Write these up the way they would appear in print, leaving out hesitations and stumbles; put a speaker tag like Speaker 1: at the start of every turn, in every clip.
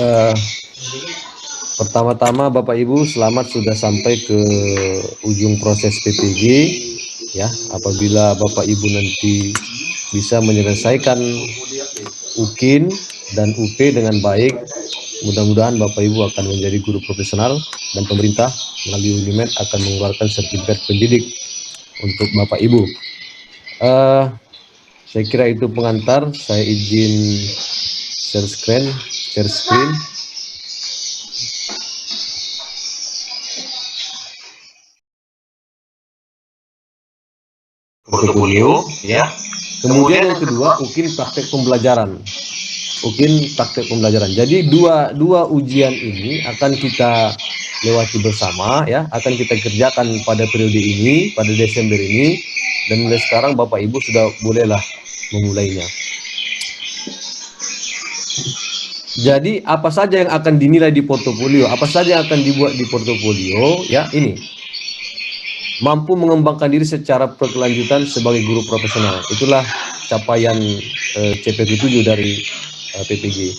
Speaker 1: Eh, Pertama-tama Bapak Ibu, selamat sudah sampai ke ujung proses PPG ya. Apabila Bapak Ibu nanti bisa menyelesaikan UKIN dan UP dengan baik, mudah-mudahan Bapak Ibu akan menjadi guru profesional dan pemerintah melalui UNIMED akan mengeluarkan sertifikat pendidik untuk Bapak Ibu. Saya kira itu pengantar. Saya izin share screen. Portofolio, ya. Kemudian yang kedua, UKIN praktek pembelajaran. Jadi dua ujian ini akan kita lewati bersama, ya. Akan kita kerjakan pada periode ini, pada Desember ini, dan mulai sekarang Bapak Ibu sudah bolehlah memulainya. Jadi apa saja yang akan dinilai di portofolio, apa saja yang akan dibuat di portofolio, ya ini. Mampu mengembangkan diri secara berkelanjutan sebagai guru profesional. Itulah capaian CP7 dari PPG.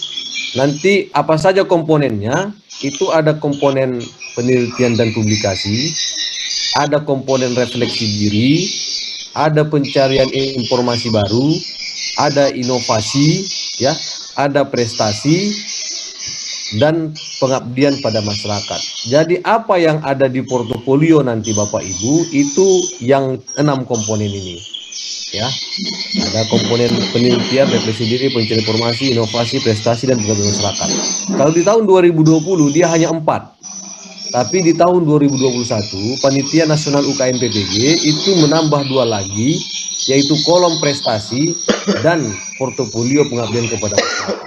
Speaker 1: Nanti apa saja komponennya? Itu ada komponen penelitian dan publikasi, ada komponen refleksi diri, ada pencarian informasi baru, ada inovasi, ya, ada prestasi, dan pengabdian pada masyarakat. Jadi apa yang ada di portofolio nanti Bapak Ibu itu yang 6 komponen ini, ya. Ada komponen penelitian, refleksi diri, pencarian informasi, inovasi, prestasi, dan pengabdian masyarakat. Kalau di tahun 2020 dia hanya 4. Tapi di tahun 2021 Panitia Nasional UKM PPG itu menambah 2 lagi, yaitu kolom prestasi dan portofolio pengabdian kepada masyarakat.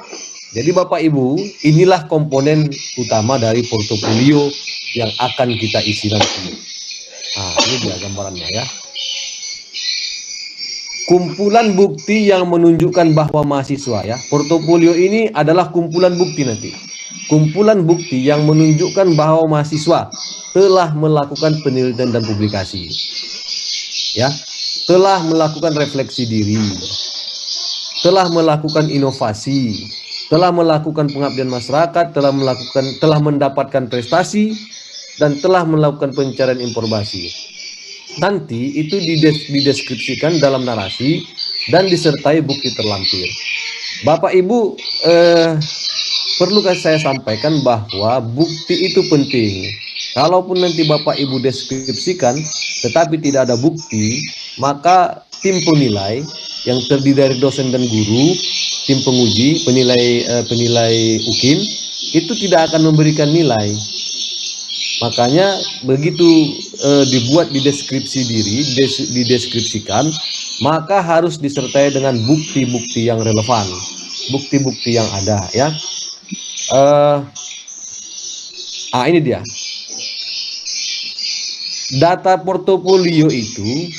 Speaker 1: Jadi Bapak Ibu, inilah komponen utama dari portofolio yang akan kita isi nanti. Nah, ini dia gambarannya, ya. Kumpulan bukti yang menunjukkan bahwa mahasiswa, ya. Portofolio ini adalah kumpulan bukti nanti. Kumpulan bukti yang menunjukkan bahwa mahasiswa telah melakukan penelitian dan publikasi, ya. Telah melakukan refleksi diri, telah melakukan inovasi, telah melakukan pengabdian masyarakat, telah mendapatkan prestasi, dan telah melakukan pencarian informasi. Nanti itu dideskripsikan dalam narasi dan disertai bukti terlampir. Bapak Ibu, perlu saya sampaikan bahwa bukti itu penting. Kalaupun nanti Bapak Ibu deskripsikan tetapi tidak ada bukti, maka tim penilai yang terdiri dari dosen dan guru, tim penguji, penilai UKIN itu tidak akan memberikan nilai. Makanya begitu dibuat di deskripsi diri, dideskripsikan, maka harus disertai dengan bukti-bukti yang relevan, bukti-bukti yang ada, ya. Ini dia. Data portofolio itu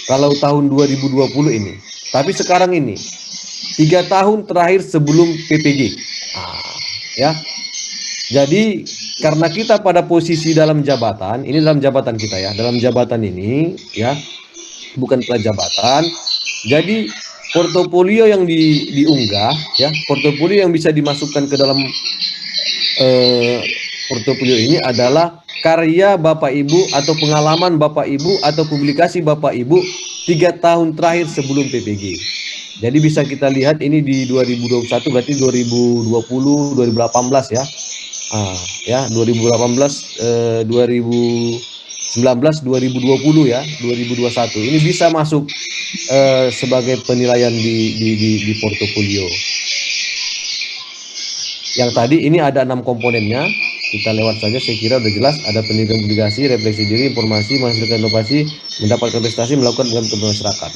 Speaker 1: kalau tahun 2020 ini, tapi sekarang ini 3 tahun terakhir sebelum PPG, ya. Jadi karena kita pada posisi dalam jabatan, ini dalam jabatan kita, ya, dalam jabatan ini, ya, bukan prajabatan. Jadi portofolio yang diunggah, ya, portofolio yang bisa dimasukkan ke dalam portofolio ini adalah karya Bapak Ibu atau pengalaman Bapak Ibu atau publikasi Bapak Ibu 3 tahun terakhir sebelum PPG. Jadi bisa kita lihat ini di 2021, berarti 2020, 2018, ya. Ya, 2018, 2019, 2020, ya, 2021. Ini bisa masuk sebagai penilaian di portofolio. Yang tadi ini ada 6 komponennya, kita lewat saja, saya kira udah jelas. Ada penelitian publikasi, refleksi diri, informasi, menghasilkan inovasi, mendapatkan prestasi, melakukan pengabdian masyarakat.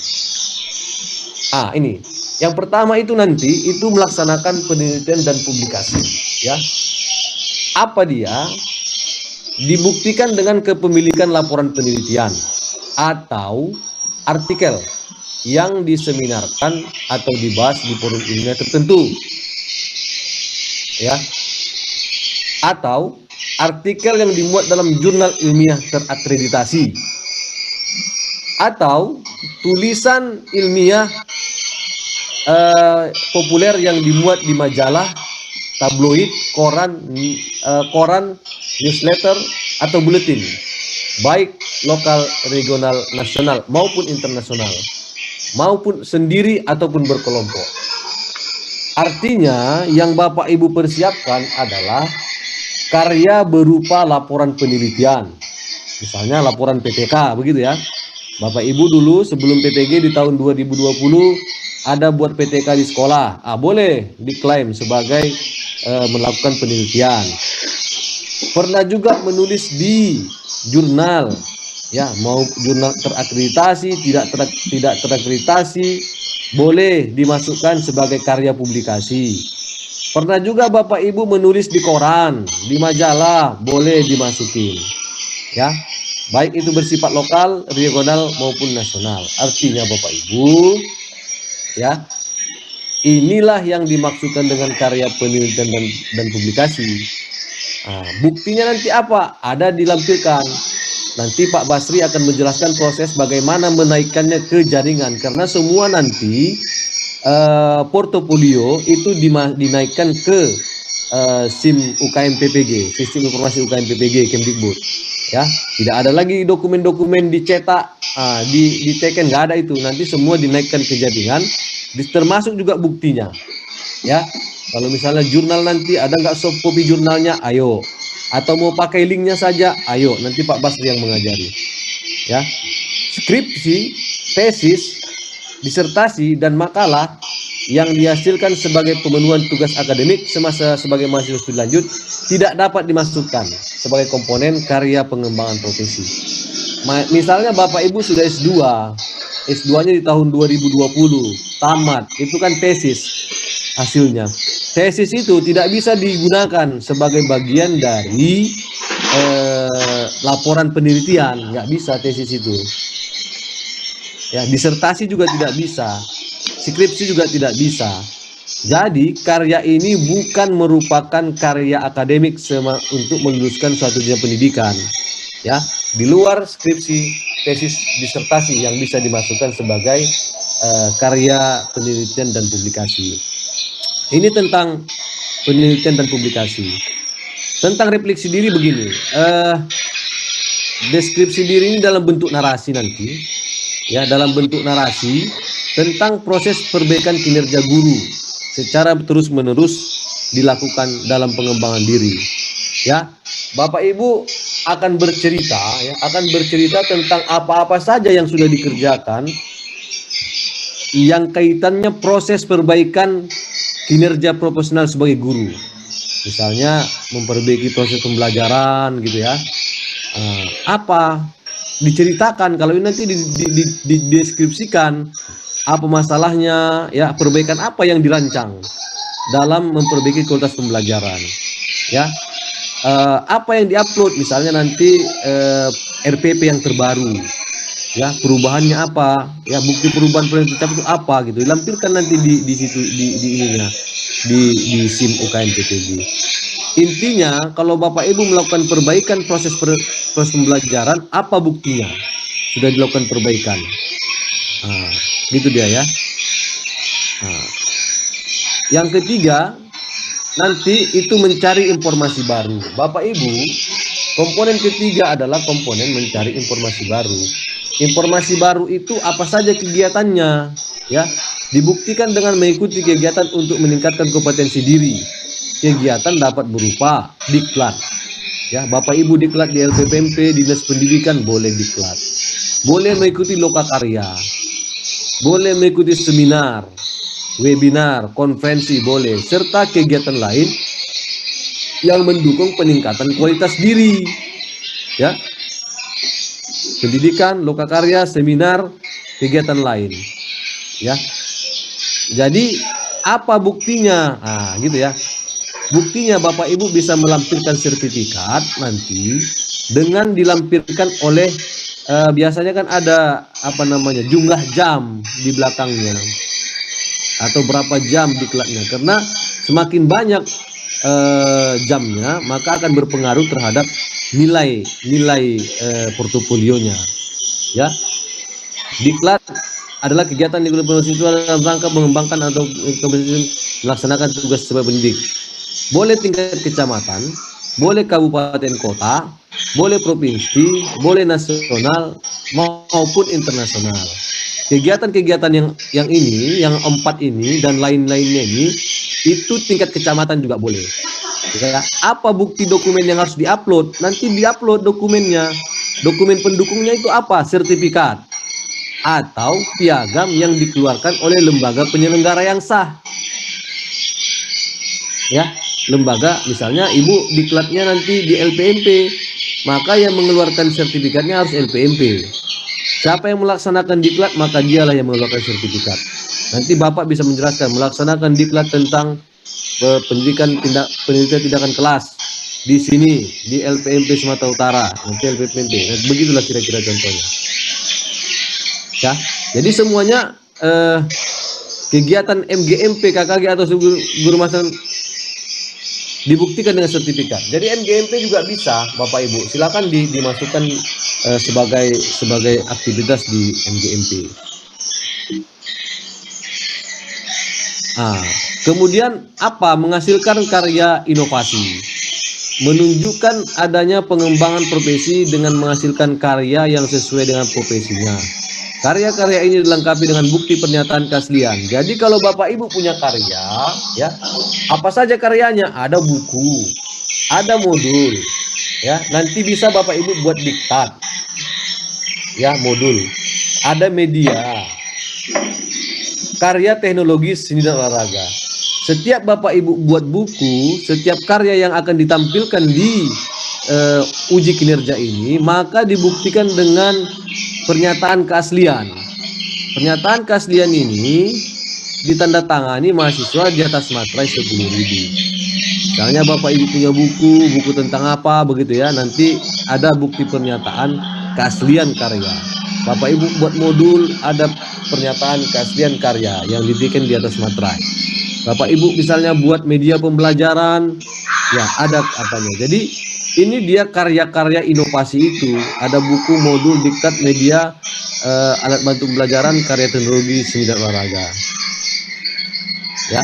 Speaker 1: Ini yang pertama itu nanti itu melaksanakan penelitian dan publikasi, ya. Apa dia? Dibuktikan dengan kepemilikan laporan penelitian atau artikel yang diseminarkan atau dibahas di forum ilmiah tertentu, ya, atau artikel yang dimuat dalam jurnal ilmiah terakreditasi, atau tulisan ilmiah populer yang dimuat di majalah tabloid, koran, newsletter atau buletin, baik lokal, regional, nasional maupun internasional, maupun sendiri ataupun berkelompok. Artinya yang Bapak Ibu persiapkan adalah karya berupa laporan penelitian, misalnya laporan PPK, begitu ya. Bapak Ibu dulu sebelum PPG di tahun 2020 ada buat PTK di sekolah, boleh diklaim sebagai melakukan penelitian. Pernah juga menulis di jurnal, ya, mau jurnal terakreditasi, tidak terakreditasi, boleh dimasukkan sebagai karya publikasi. Pernah juga Bapak Ibu menulis di koran, di majalah, boleh dimasukin, ya. Baik itu bersifat lokal, regional maupun nasional. Artinya Bapak Ibu, ya, inilah yang dimaksudkan dengan karya penelitian dan publikasi. Buktinya nanti apa? Ada dilampirkan. Nanti Pak Basri akan menjelaskan proses bagaimana menaikkannya ke jaringan, karena semua nanti portofolio itu dinaikkan ke SIM UKM PPG, Sistem Informasi UKM PPG Kemdikbud. Ya, tidak ada lagi dokumen-dokumen dicetak, diteken, nggak ada itu. Nanti semua dinaikkan ke jaringan, termasuk juga buktinya. Ya, kalau misalnya jurnal nanti ada nggak soft copy jurnalnya, ayo. Atau mau pakai linknya saja, ayo. Nanti Pak Basri yang mengajari. Ya, skripsi, tesis, disertasi dan makalah yang dihasilkan sebagai pemenuhan tugas akademik semasa sebagai mahasiswa studi lanjut tidak dapat dimasukkan sebagai komponen karya pengembangan profesi. Misalnya Bapak Ibu sudah S2-nya di tahun 2020, tamat, itu kan tesis hasilnya. Tesis itu tidak bisa digunakan sebagai bagian dari laporan penelitian, nggak bisa tesis itu. Ya, disertasi juga tidak bisa, skripsi juga tidak bisa. Jadi karya ini bukan merupakan karya akademik untuk meluluskan suatu jenjang pendidikan. Ya, di luar skripsi, tesis, disertasi yang bisa dimasukkan sebagai karya penelitian dan publikasi. Ini tentang penelitian dan publikasi. Tentang refleksi diri begini, deskripsi diri ini dalam bentuk narasi nanti, ya, dalam bentuk narasi tentang proses perbaikan kinerja guru secara terus-menerus dilakukan dalam pengembangan diri. Ya, Bapak Ibu akan bercerita, ya, tentang apa-apa saja yang sudah dikerjakan yang kaitannya proses perbaikan kinerja profesional sebagai guru. Misalnya memperbaiki proses pembelajaran, gitu ya. Apa diceritakan, kalau ini nanti dideskripsikan apa masalahnya, ya, perbaikan apa yang dirancang dalam memperbaiki kualitas pembelajaran, ya. Apa yang diupload, misalnya nanti RPP yang terbaru, ya, perubahannya apa, ya, bukti perubahan itu apa, gitu, dilampirkan nanti di situ, di SIM UKM PPG. Intinya kalau Bapak Ibu melakukan perbaikan proses pembelajaran, apa buktinya sudah dilakukan perbaikan. Gitu dia, ya. Yang ketiga, nanti itu mencari informasi baru. Bapak Ibu, komponen ketiga adalah komponen mencari informasi baru. Informasi baru itu apa saja kegiatannya, ya, dibuktikan dengan mengikuti kegiatan untuk meningkatkan kompetensi diri. Kegiatan dapat berupa diklat, ya, Bapak Ibu diklat di LPPMP, Dinas Pendidikan, boleh diklat, boleh mengikuti lokakarya, boleh mengikuti seminar, webinar, konferensi, boleh, serta kegiatan lain yang mendukung peningkatan kualitas diri, ya, pendidikan, lokakarya, seminar, kegiatan lain, ya. Jadi apa buktinya? Gitu ya. Buktinya Bapak Ibu bisa melampirkan sertifikat nanti dengan dilampirkan oleh biasanya kan ada jumlah jam di belakangnya atau berapa jam diklatnya, karena semakin banyak jamnya maka akan berpengaruh terhadap nilai portofolionya, ya. Diklat adalah kegiatan yang dilakukan siswa dalam rangka mengembangkan atau melaksanakan tugas sebagai pendidik. boleh tingkat kecamatan, boleh kabupaten kota, boleh provinsi, boleh nasional maupun internasional. Kegiatan-kegiatan yang ini, yang 4 ini dan lain-lainnya ini, itu tingkat kecamatan juga boleh. Ya, apa bukti dokumen yang harus diupload? Nanti diupload dokumennya. Dokumen pendukungnya itu apa? Sertifikat atau piagam yang dikeluarkan oleh lembaga penyelenggara yang sah. Ya, lembaga misalnya ibu diklatnya nanti di LPMP, maka yang mengeluarkan sertifikatnya harus LPMP. Siapa yang melaksanakan diklat, maka dialah yang mengeluarkan sertifikat. Nanti Bapak bisa menjelaskan melaksanakan diklat tentang pendidikan tindakan kelas di sini di LPMP Sumatera Utara, nanti LPMP. Nah, begitulah kira-kira contohnya. Ya, jadi semuanya kegiatan MGMP, KKG atau guru master dibuktikan dengan sertifikat. Jadi MGMP juga bisa, Bapak Ibu, silakan dimasukkan sebagai aktivitas di MGMP. Kemudian apa? Menghasilkan karya inovasi, menunjukkan adanya pengembangan profesi dengan menghasilkan karya yang sesuai dengan profesinya. Karya-karya ini dilengkapi dengan bukti pernyataan keaslian. Jadi kalau Bapak Ibu punya karya, ya, apa saja karyanya? Ada buku, ada modul, ya. Nanti bisa Bapak Ibu buat diktat, ya, modul. Ada media, karya teknologi seni dan olahraga. Setiap Bapak Ibu buat buku, setiap karya yang akan ditampilkan di uji kinerja ini, maka dibuktikan dengan pernyataan keaslian. Pernyataan keaslian ini ditandatangani mahasiswa di atas materai 10.000. Misalnya Bapak Ibu punya buku tentang apa begitu ya, nanti ada bukti pernyataan keaslian karya. Bapak Ibu buat modul, ada pernyataan keaslian karya yang diberikan di atas materai. Bapak Ibu misalnya buat media pembelajaran, ya ada apanya. Jadi ini dia karya-karya inovasi itu, ada buku, modul, diktat, media, alat bantu pembelajaran, karya teknologi seni dan olahraga. Ya,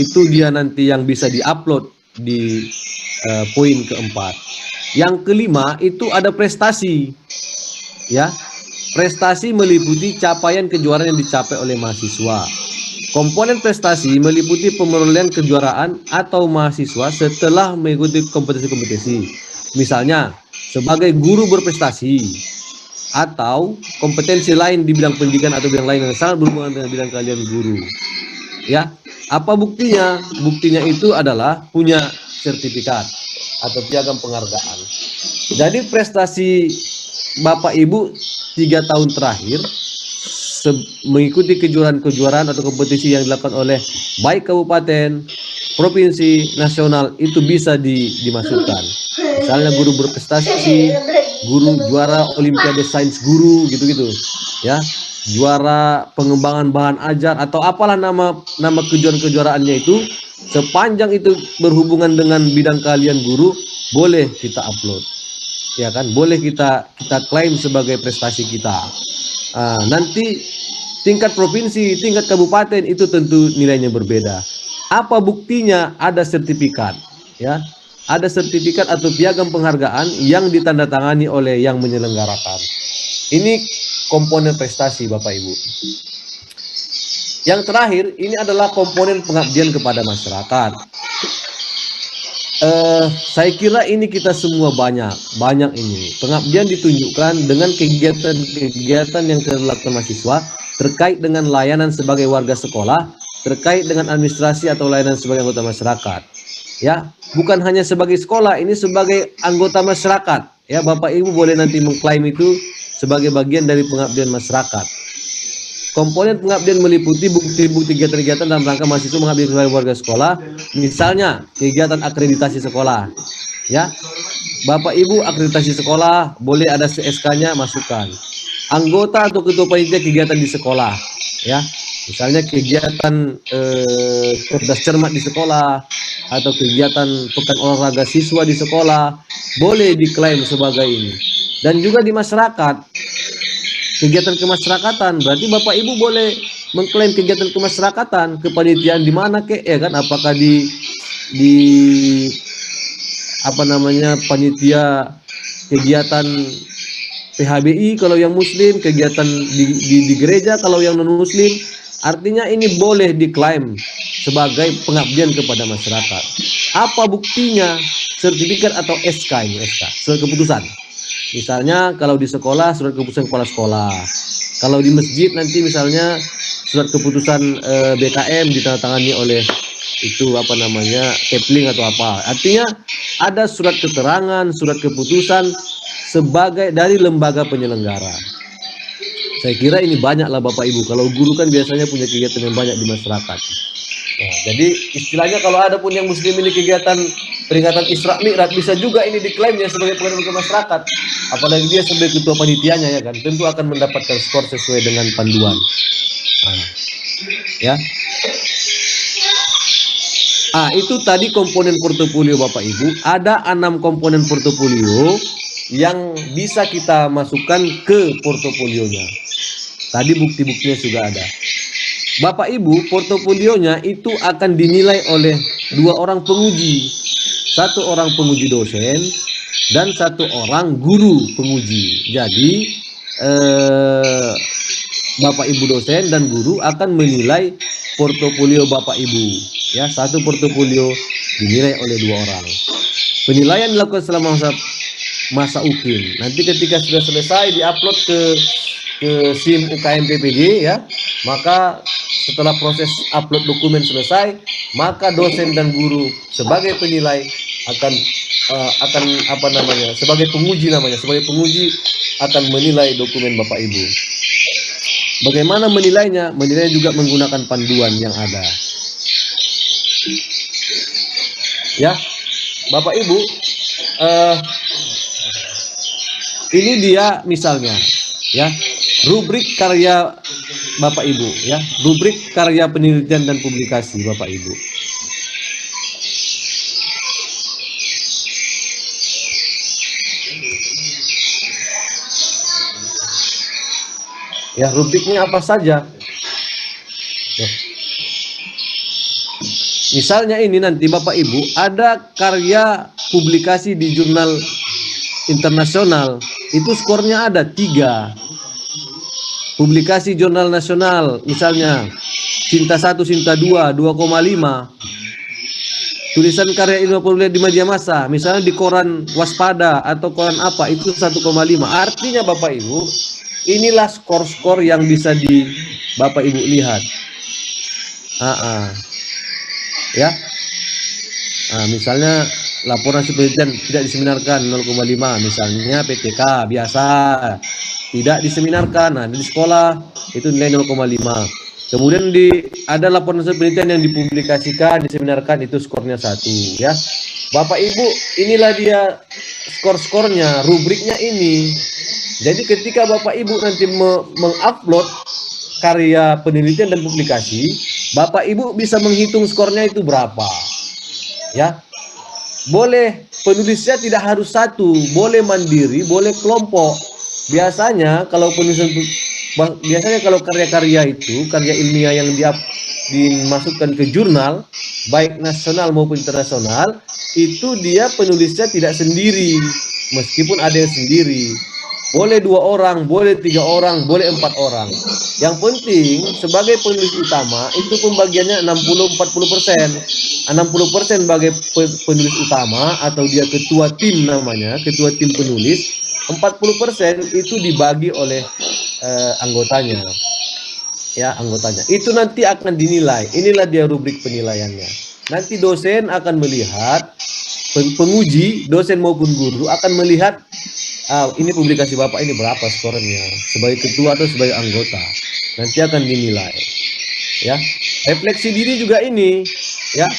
Speaker 1: itu dia nanti yang bisa diupload di poin keempat. Yang kelima itu ada prestasi. Ya. Prestasi meliputi capaian kejuaraan yang dicapai oleh mahasiswa. Komponen prestasi meliputi perolehan kejuaraan atau mahasiswa setelah mengikuti kompetisi-kompetisi. Misalnya, sebagai guru berprestasi atau kompetensi lain di bidang pendidikan atau bidang lain yang sangat berhubungan dengan bidang kalian guru. Ya, apa buktinya? Buktinya itu adalah punya sertifikat atau piagam penghargaan. Jadi prestasi Bapak Ibu 3 tahun terakhir mengikuti kejuaraan atau kompetisi yang dilakukan oleh baik kabupaten, provinsi, nasional, itu bisa dimasukkan. Misalnya guru berprestasi, guru juara olimpiade sains guru gitu-gitu. Ya, juara pengembangan bahan ajar atau apalah nama kejuaraannya itu, sepanjang itu berhubungan dengan bidang kalian guru, boleh kita upload. Ya kan, boleh kita klaim sebagai prestasi kita. Nanti tingkat provinsi, tingkat kabupaten itu tentu nilainya berbeda. Apa buktinya? Ada sertifikat, ya, ada sertifikat atau piagam penghargaan yang ditandatangani oleh yang menyelenggarakan. Ini komponen prestasi, Bapak Ibu. Yang terakhir ini adalah komponen pengabdian kepada masyarakat. Saya kira ini kita semua banyak ini. Pengabdian ditunjukkan dengan kegiatan-kegiatan yang dilakukan mahasiswa terkait dengan layanan sebagai warga sekolah, terkait dengan administrasi atau layanan sebagai anggota masyarakat. Ya, bukan hanya sebagai sekolah, ini sebagai anggota masyarakat. Ya, Bapak Ibu boleh nanti mengklaim itu sebagai bagian dari pengabdian masyarakat. Komponen pengabdian meliputi bukti-bukti kegiatan-kegiatan dalam rangka mahasiswa mengabdi sebagai warga sekolah, misalnya kegiatan akreditasi sekolah. Ya, Bapak Ibu akreditasi sekolah, boleh ada CSK-nya, masukkan. Anggota atau ketua panitia kegiatan di sekolah, ya, misalnya kegiatan cerdas cermat di sekolah atau kegiatan pekan olahraga siswa di sekolah, boleh diklaim sebagai ini. Dan juga di masyarakat, kegiatan kemasyarakatan, berarti Bapak Ibu boleh mengklaim kegiatan kemasyarakatan, kepanitiaan di mana ya kan, apakah di di apa namanya panitia kegiatan PHBI kalau yang muslim, kegiatan di gereja kalau yang non muslim. Artinya ini boleh diklaim sebagai pengabdian kepada masyarakat. Apa buktinya? Sertifikat atau SK ini, SK, surat keputusan. Misalnya kalau di sekolah surat keputusan kepala sekolah. Kalau di masjid nanti misalnya surat keputusan BKM ditandatangani oleh itu apa namanya Kepling atau apa. Artinya ada surat keterangan, surat keputusan sebagai dari lembaga penyelenggara. Saya kira ini banyaklah Bapak Ibu. Kalau guru kan biasanya punya kegiatan yang banyak di masyarakat. Nah, jadi istilahnya kalau ada pun yang muslim ini kegiatan peringatan Isra Mi'raj bisa juga ini diklaimnya sebagai pengabdian ke masyarakat. Apalagi dia sebagai ketua panitianya ya kan, tentu akan mendapatkan skor sesuai dengan panduan. Nah, ya. Itu tadi komponen portofolio Bapak Ibu. Ada 6 komponen portofolio yang bisa kita masukkan ke portofolionya. Tadi bukti-buktinya sudah ada. Bapak Ibu, portofolionya itu akan dinilai oleh 2 orang penguji. 1 orang penguji dosen dan 1 orang guru penguji. Jadi Bapak Ibu dosen dan guru akan menilai portofolio Bapak Ibu. Ya, 1 portofolio dinilai oleh 2 orang. Penilaian dilakukan selama masa UKIM. Nanti ketika sudah selesai diupload ke SIM UKM PPG ya, maka setelah proses upload dokumen selesai, maka dosen dan guru sebagai penilai akan apa namanya, sebagai penguji akan menilai dokumen Bapak Ibu. Bagaimana menilainya? Menilainya juga menggunakan panduan yang ada. Ya, Bapak Ibu, ini dia misalnya, ya, rubrik karya Bapak Ibu, ya, rubrik karya penelitian dan publikasi Bapak Ibu. Ya, rubriknya apa saja? Misalnya ini nanti Bapak Ibu ada karya publikasi di jurnal internasional, itu skornya ada 3. Publikasi jurnal nasional, misalnya Sinta 1, Sinta 2, 2,5. Tulisan karya ilmu populer di media massa, misalnya di koran Waspada atau koran apa, itu 1,5. Artinya Bapak Ibu, inilah skor-skor yang bisa di Bapak Ibu lihat. Ya. Misalnya laporan penelitian tidak diseminarkan 0,5, misalnya PTK biasa tidak diseminarkan. Nah, di sekolah itu nilai 0,5. Kemudian ada laporan penelitian yang dipublikasikan, diseminarkan, itu skornya 1 ya. Bapak Ibu, inilah dia skor-skornya, rubriknya ini. Jadi ketika Bapak Ibu nanti mengupload karya penelitian dan publikasi, Bapak Ibu bisa menghitung skornya itu berapa. Ya. Boleh penulisnya tidak harus 1, boleh mandiri, boleh kelompok. Biasanya kalau karya-karya itu, karya ilmiah yang dimasukkan ke jurnal, baik nasional maupun internasional, itu dia penulisnya tidak sendiri, meskipun ada yang sendiri. Boleh 2 orang, boleh 3 orang, boleh 4 orang. Yang penting sebagai penulis utama itu pembagiannya 60-40%. 60% sebagai penulis utama atau dia ketua tim namanya, ketua tim penulis. 40% itu dibagi oleh anggotanya. Ya, anggotanya. Itu nanti akan dinilai. Inilah dia rubrik penilaiannya. Nanti dosen akan melihat, penguji, dosen maupun guru akan melihat ini publikasi Bapak ini berapa skornya sebagai ketua atau sebagai anggota. Nanti akan dinilai. Ya. Refleksi diri juga ini, ya.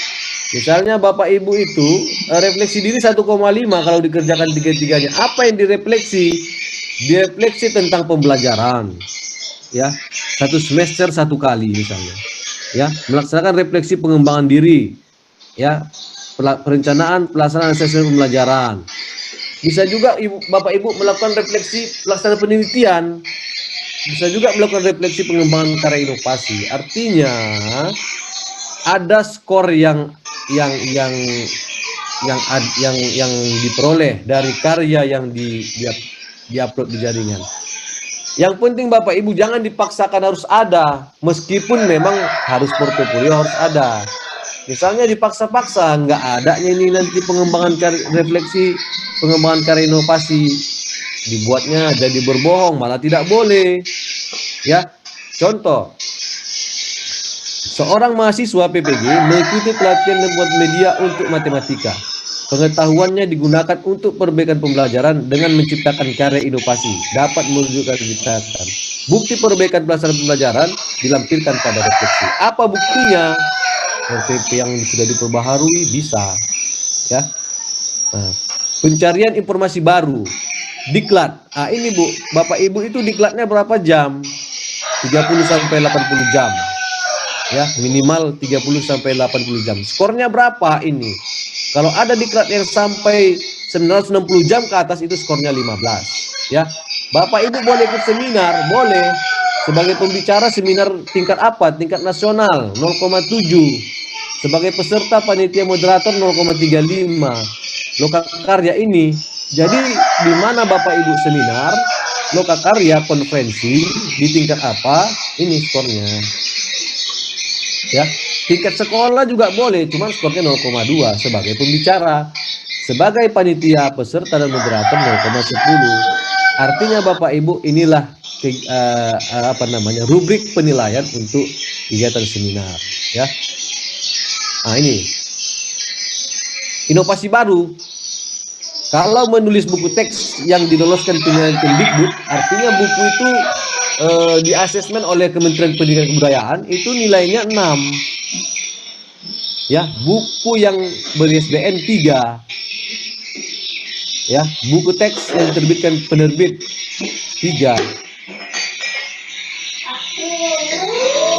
Speaker 1: Misalnya Bapak Ibu itu refleksi diri 1,5 kalau dikerjakan 3-3-nya. Apa yang direfleksi? Direfleksi tentang pembelajaran. Ya. 1 semester 1 kali misalnya. Ya, melaksanakan refleksi pengembangan diri. Ya. Perencanaan pelaksanaan asesmen pembelajaran. Bisa juga Bapak Ibu melakukan refleksi pelaksanaan penelitian. Bisa juga melakukan refleksi pengembangan karya inovasi. Artinya ada skor yang yang yang yang diperoleh dari karya yang diupload di jaringan. Yang penting Bapak Ibu jangan dipaksakan harus ada, meskipun memang harus portofolio harus ada. Misalnya dipaksa-paksa, nggak adanya ini nanti pengembangan refleksi, pengembangan karya inovasi, dibuatnya jadi berbohong, malah tidak boleh. Ya, contoh, seorang mahasiswa PPG mengikuti pelatihan membuat media untuk matematika. Pengetahuannya digunakan untuk perbaikan pembelajaran dengan menciptakan karya inovasi, dapat menunjukkan ciptaan. Bukti perbaikan pelaksanaan pembelajaran dilampirkan pada refleksi. Apa buktinya? RPP yang sudah diperbaharui bisa, ya. Nah, pencarian informasi baru, diklat. Ah ini Bu, Bapak Ibu itu diklatnya berapa jam? 30 sampai 80 jam. Ya, minimal 30 sampai 80 jam. Skornya berapa ini? Kalau ada diklat yang sampai 960 jam ke atas itu skornya 15. Ya, Bapak Ibu boleh ikut seminar, boleh. Sebagai pembicara seminar tingkat apa? Tingkat nasional 0,7. Sebagai peserta panitia moderator 0,35. Lokakarya ini. Jadi di mana Bapak Ibu seminar, lokakarya konferensi di tingkat apa? Ini skornya. Ya. Tingkat sekolah juga boleh, cuman skornya 0,2 sebagai pembicara. Sebagai panitia, peserta dan moderator 0,10. Artinya Bapak Ibu inilah rubrik penilaian untuk kegiatan seminar, ya. Nah, ini inovasi baru. Kalau menulis buku teks yang diloloskan penilaian Kemdikbud, artinya buku itu di asesmen oleh Kementerian Pendidikan dan Kebudayaan itu nilainya 6. Ya, buku yang ber-ISBN 3. Ya, buku teks yang diterbitkan penerbit 3.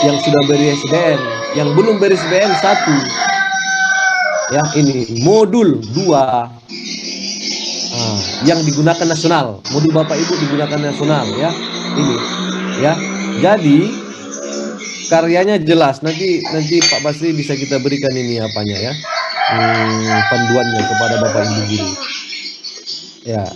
Speaker 1: Yang sudah ber-ISBN, yang belum ber-ISBN 1. Ya, ini modul 2. Nah, yang digunakan nasional, modul Bapak Ibu digunakan nasional, ya. Ini, ya. Jadi karyanya jelas, nanti Pak Basri bisa kita berikan ini apanya ya, panduannya kepada Bapak Ibu guru. Ya.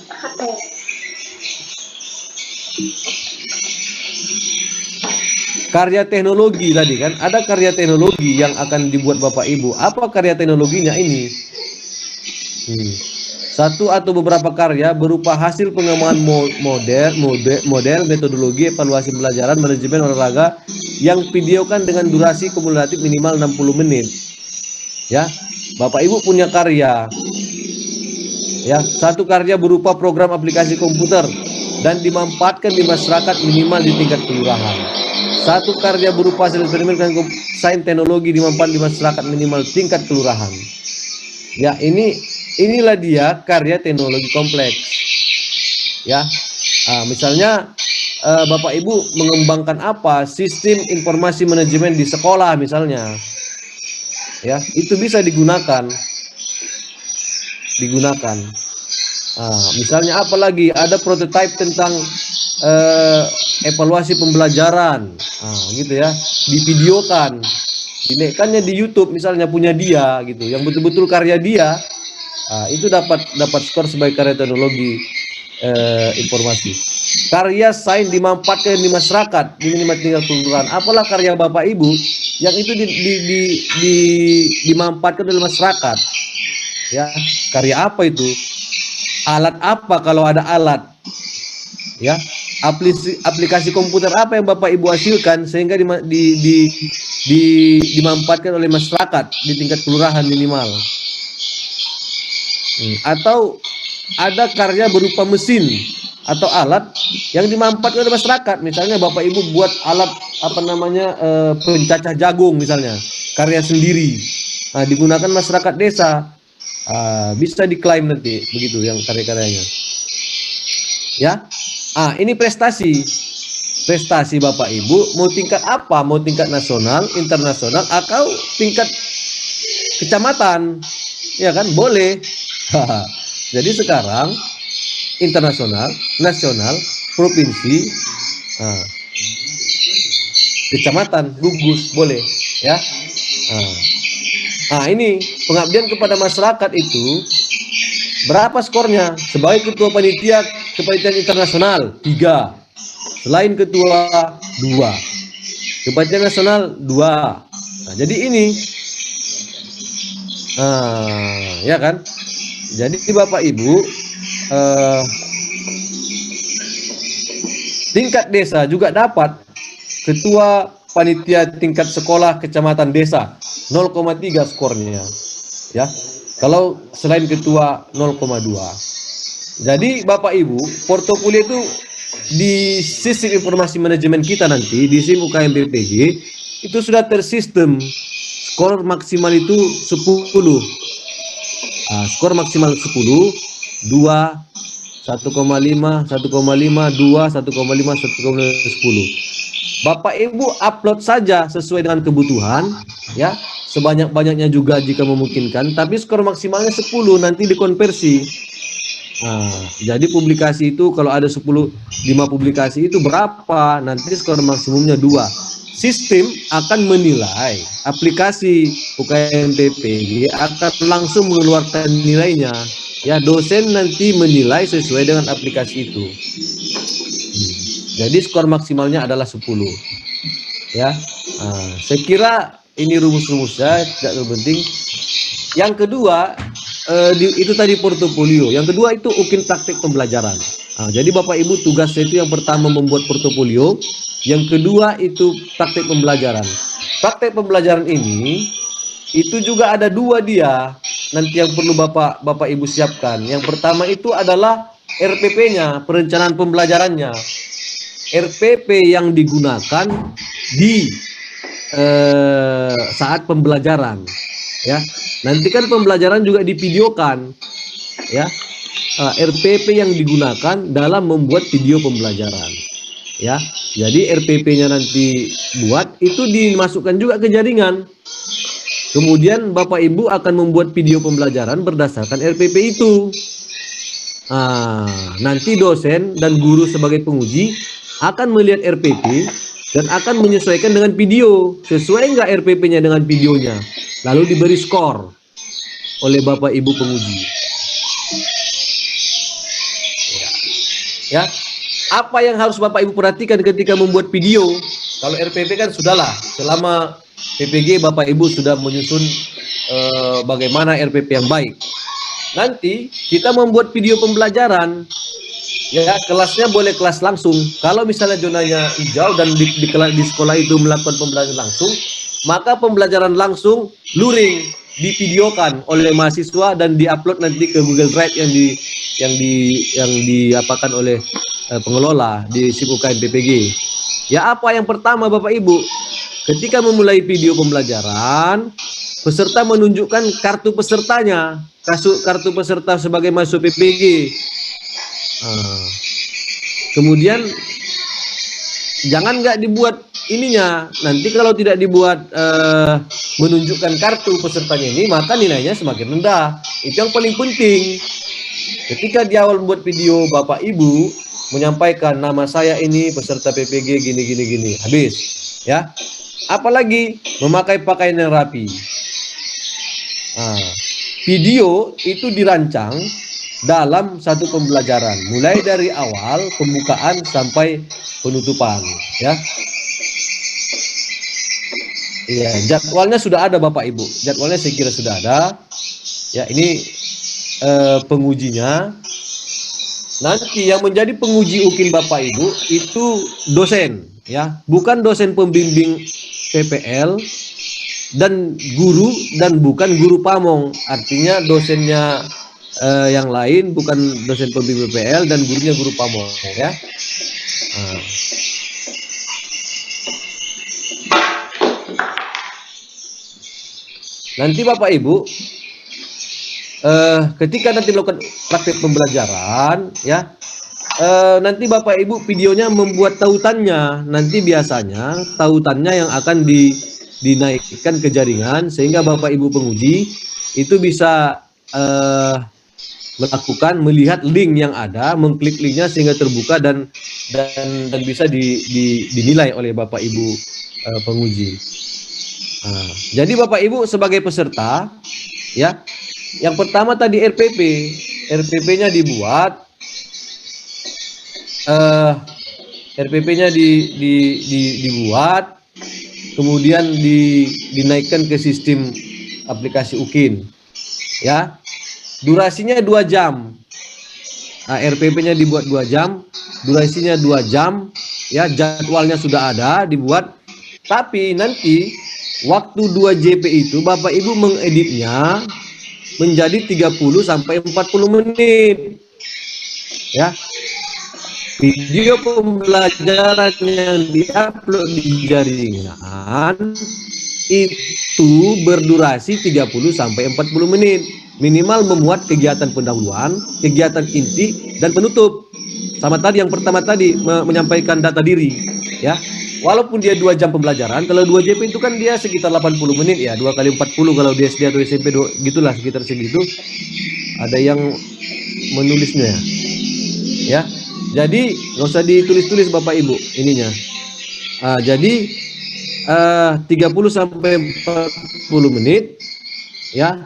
Speaker 1: Karya teknologi tadi kan, ada karya teknologi yang akan dibuat Bapak Ibu. Apa karya teknologinya ini? Satu atau beberapa karya berupa hasil pengembangan model, metodologi, evaluasi pelajaran, manajemen olahraga yang videokan dengan durasi kumulatif minimal 60 menit. Ya, Bapak Ibu punya karya. Ya, satu karya berupa program aplikasi komputer dan dimanfaatkan di masyarakat minimal di tingkat kelurahan. Satu karya berupa hasil eksperimen dan sains teknologi dimanfaatkan di masyarakat minimal tingkat kelurahan. Ya, inilah dia karya teknologi kompleks. Ya, misalnya Bapak Ibu mengembangkan apa? Sistem informasi manajemen di sekolah misalnya. Ya, itu bisa digunakan. Misalnya apa lagi? Ada prototipe tentang evaluasi pembelajaran. Gitu ya. Divideokan. Dinaikkannya di YouTube misalnya punya dia gitu. Yang betul-betul karya dia. Itu dapat skor sebagai karya teknologi informasi. Karya sains dimanfaatkan di masyarakat di minimal tingkat kelurahan. Apalah karya Bapak Ibu yang itu dimanfaatkan oleh masyarakat. Ya, karya apa itu? Alat apa kalau ada alat? Ya, aplikasi komputer apa yang Bapak Ibu hasilkan sehingga dimanfaatkan oleh masyarakat di tingkat kelurahan minimal. Atau ada karya berupa mesin atau alat yang dimanfaatkan oleh masyarakat. Misalnya Bapak Ibu buat alat pencacah jagung misalnya, karya sendiri. Digunakan masyarakat desa. Bisa diklaim nanti begitu yang karya-karyanya. Ya. Ini prestasi Bapak Ibu mau tingkat apa? Mau tingkat nasional, internasional atau tingkat kecamatan? Ya kan? Boleh. Jadi sekarang internasional, nasional, provinsi, kecamatan, gugus boleh, ya. Nah, ini pengabdian kepada masyarakat itu berapa skornya? Sebagai ketua panitia kepanitiaan internasional 3. Selain ketua 2. Kepanitiaan nasional 2. Nah, jadi ini ya kan? Jadi Bapak Ibu tingkat desa juga dapat ketua panitia tingkat sekolah kecamatan desa 0,3 skornya ya. Kalau selain ketua 0,2. Jadi Bapak Ibu, portofolio itu di sistem informasi manajemen kita nanti di SIM UKM BPG itu sudah tersistem skor maksimal itu 10. Skor maksimal 10, 2, 1,5, 1,5, 2, 1,5, 10. Bapak Ibu upload saja sesuai dengan kebutuhan ya, sebanyak-banyaknya juga jika memungkinkan, tapi skor maksimalnya 10 nanti dikonversi. Jadi publikasi itu kalau ada 5 publikasi itu berapa? Nanti skor maksimumnya 2. Sistem akan menilai, aplikasi UKM PPG akan langsung mengeluarkan nilainya. Ya, dosen nanti menilai sesuai dengan aplikasi itu. Jadi skor maksimalnya adalah 10. Ya, saya kira ini rumus-rumusnya tidak terlalu penting. Yang kedua, itu tadi portofolio. Yang kedua itu UKIN praktik pembelajaran. Jadi Bapak Ibu tugasnya itu yang pertama membuat portofolio. Yang kedua itu praktik pembelajaran. Praktik pembelajaran ini itu juga ada 2 dia. Nanti yang perlu Bapak Ibu siapkan. Yang pertama itu adalah RPP-nya, perencanaan pembelajarannya. RPP yang digunakan di saat pembelajaran. Ya, nanti kan pembelajaran juga divideokan. Ya, RPP yang digunakan dalam membuat video pembelajaran. Ya, jadi RPP-nya nanti buat itu dimasukkan juga ke jaringan. Kemudian Bapak Ibu akan membuat video pembelajaran berdasarkan RPP itu. Nanti dosen dan guru sebagai penguji akan melihat RPP dan akan menyesuaikan dengan video. Sesuai nggak RPP-nya dengan videonya? Lalu diberi skor oleh Bapak Ibu penguji. Ya. Apa yang harus Bapak Ibu perhatikan ketika membuat video? Kalau RPP kan sudahlah, selama PPG Bapak Ibu sudah menyusun bagaimana RPP yang baik. Nanti kita membuat video pembelajaran, ya kelasnya boleh kelas langsung. Kalau misalnya zonanya hijau dan di sekolah itu melakukan pembelajaran langsung, maka pembelajaran langsung luring divideokan oleh mahasiswa dan diupload nanti ke Google Drive yang diapakan oleh pengelola di SIM UKM PPG. Ya, apa yang pertama Bapak Ibu, ketika memulai video pembelajaran, peserta menunjukkan kartu pesertanya, kartu peserta sebagai mahasiswa PPG. Kemudian jangan nggak dibuat ininya, nanti kalau tidak dibuat menunjukkan kartu pesertanya ini, maka nilainya semakin rendah. Itu yang paling penting. Ketika di awal membuat video Bapak Ibu menyampaikan nama saya ini peserta PPG gini, habis ya. Apalagi memakai pakaian yang rapi. Video itu dirancang dalam satu pembelajaran, mulai dari awal pembukaan sampai penutupan, ya. Iya, jadwalnya sudah ada Bapak Ibu. Jadwalnya saya kira sudah ada. Ya, ini pengujinya. Nanti yang menjadi penguji UKIN Bapak Ibu itu dosen, ya, bukan dosen pembimbing PPL dan guru, dan bukan guru pamong. Artinya dosennya yang lain, bukan dosen pembimbing PPL dan gurunya guru pamong, ya. Nanti Bapak Ibu ketika nanti melakukan praktik pembelajaran, ya, nanti Bapak Ibu videonya membuat tautannya. Nanti biasanya tautannya yang akan dinaikkan ke jaringan, sehingga Bapak Ibu penguji itu bisa melihat link yang ada, mengklik linknya sehingga terbuka dan bisa dinilai oleh Bapak Ibu penguji. Jadi Bapak Ibu sebagai peserta, ya, yang pertama tadi RPP-nya dibuat, RPP-nya dibuat, kemudian dinaikkan ke sistem aplikasi UKIN, ya, durasinya 2 jam. RPP-nya dibuat 2 jam, durasinya 2 jam, ya, jadwalnya sudah ada dibuat, tapi nanti waktu 2 JP itu Bapak Ibu mengeditnya menjadi 30 sampai 40 menit. Ya. Video pembelajaran yang diupload di jaringan itu berdurasi 30 sampai 40 menit. Minimal memuat kegiatan pendahuluan, kegiatan inti dan penutup. Sama tadi yang pertama tadi menyampaikan data diri, ya. Walaupun dia 2 jam pembelajaran, kalau 2 JP itu kan dia sekitar 80 menit ya, 2 kali 40 kalau di SD atau SMP gitulah sekitar segitu. Ada yang menulisnya ya. Jadi nggak usah ditulis-tulis Bapak Ibu ininya. Jadi 30 sampai 40 menit ya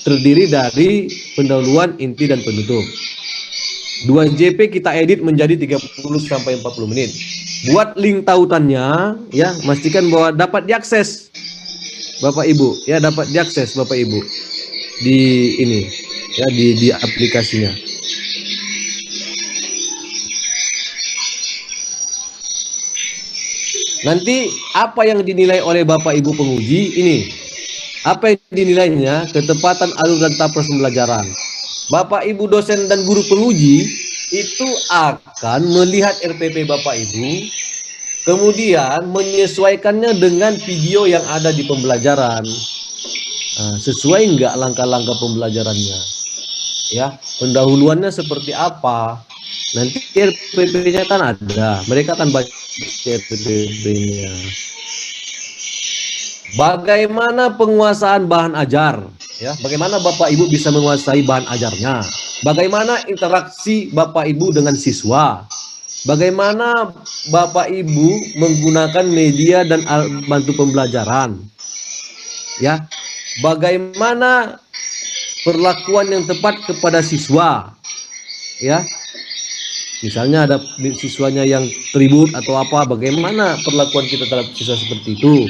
Speaker 1: terdiri dari pendahuluan, inti dan penutup. 2 JP kita edit menjadi 30 sampai 40 menit. Buat link tautannya ya, pastikan bahwa dapat diakses Bapak Ibu ya, dapat diakses Bapak Ibu di ini ya, di aplikasinya. Nanti apa yang dinilai oleh Bapak Ibu penguji ini? Apa yang dinilainya? Ketepatan alur dan tahap proses pembelajaran. Bapak Ibu dosen dan guru penguji itu akan melihat RPP Bapak Ibu, kemudian menyesuaikannya dengan video yang ada di pembelajaran. Sesuai enggak langkah-langkah pembelajarannya? Ya, pendahuluannya seperti apa? Nanti RPP-nya kan ada, mereka akan baca RPP-nya. Bagaimana penguasaan bahan ajar? Ya, bagaimana Bapak Ibu bisa menguasai bahan ajarnya? Bagaimana interaksi Bapak Ibu dengan siswa? Bagaimana Bapak Ibu menggunakan media dan alat bantu pembelajaran? Ya, bagaimana perlakuan yang tepat kepada siswa? Ya, misalnya ada siswanya yang ribut atau apa, bagaimana perlakuan kita terhadap siswa seperti itu?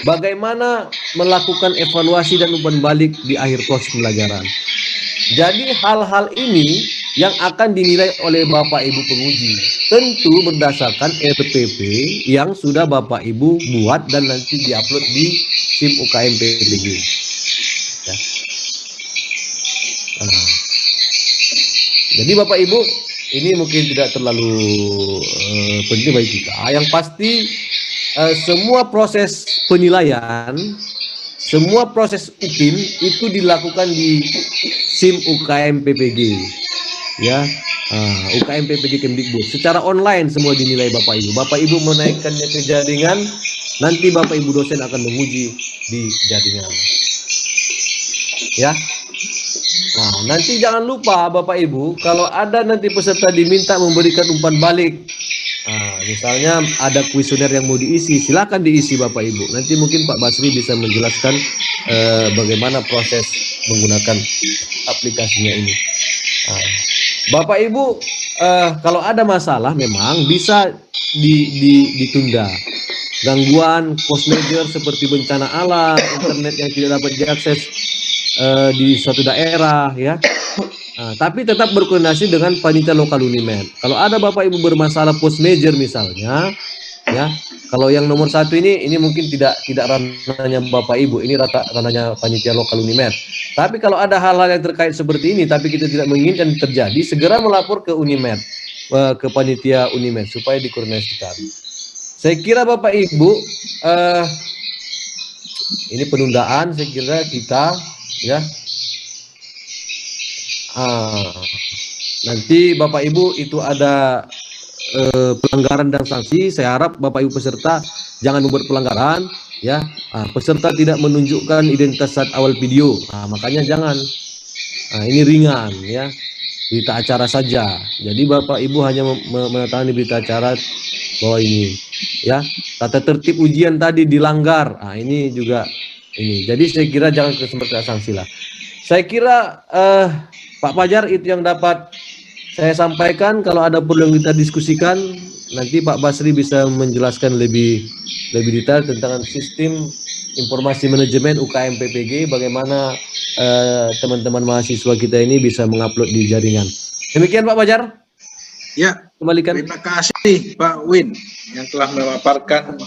Speaker 1: Bagaimana melakukan evaluasi dan umpan balik di akhir proses pembelajaran? Jadi hal-hal ini yang akan dinilai oleh Bapak Ibu penguji, tentu berdasarkan RPP yang sudah Bapak Ibu buat dan nanti diupload di SIM UKM PBG. Ya. Jadi Bapak Ibu, ini mungkin tidak terlalu penting bagi kita. Yang pasti semua proses penilaian, semua proses UKIN itu dilakukan di SIM UKM PPG, ya, UKM PPG Kemdikbud. Secara online semua dinilai Bapak Ibu. Bapak Ibu menaikkannya ke jaringan, nanti Bapak Ibu dosen akan menguji di jaringan, ya. Nah, nanti jangan lupa Bapak Ibu, kalau ada nanti peserta diminta memberikan umpan balik. Misalnya ada kuesioner yang mau diisi, silakan diisi Bapak Ibu. Nanti mungkin Pak Basri bisa menjelaskan bagaimana proses menggunakan aplikasinya ini. Bapak Ibu, kalau ada masalah memang bisa ditunda. Gangguan post major seperti bencana alam, internet yang tidak dapat diakses di suatu daerah, ya. Tapi tetap berkoordinasi dengan panitia lokal Unimed. Kalau ada Bapak Ibu bermasalah post major misalnya, ya, kalau yang nomor 1 ini mungkin tidak ranahnya Bapak Ibu, ini ranahnya panitia lokal Unimed. Tapi kalau ada hal-hal yang terkait seperti ini, tapi kita tidak menginginkan terjadi, segera melapor ke Unimed, ke panitia Unimed supaya dikoordinasikan. Saya kira Bapak Ibu, ini penundaan, saya kira kita, ya. Nanti Bapak Ibu itu ada pelanggaran dan sanksi. Saya harap Bapak Ibu peserta jangan membuat pelanggaran, ya. Peserta tidak menunjukkan identitas saat awal video, makanya jangan. Ini ringan, ya, berita acara saja. Jadi Bapak Ibu hanya menandatangani berita acara bahwa ini ya, tata tertib ujian tadi dilanggar. Nah, ini juga ini. Jadi saya kira jangan kena sanksi lah. Saya kira Pak Fajar itu yang dapat saya sampaikan. Kalau ada perlu yang kita diskusikan, nanti Pak Basri bisa menjelaskan lebih detail tentang sistem informasi manajemen UKM PPG, bagaimana teman-teman mahasiswa kita ini bisa mengupload di jaringan. Demikian Pak Fajar.
Speaker 2: Ya,
Speaker 1: kembalikan.
Speaker 2: Terima kasih Pak Win yang telah memaparkan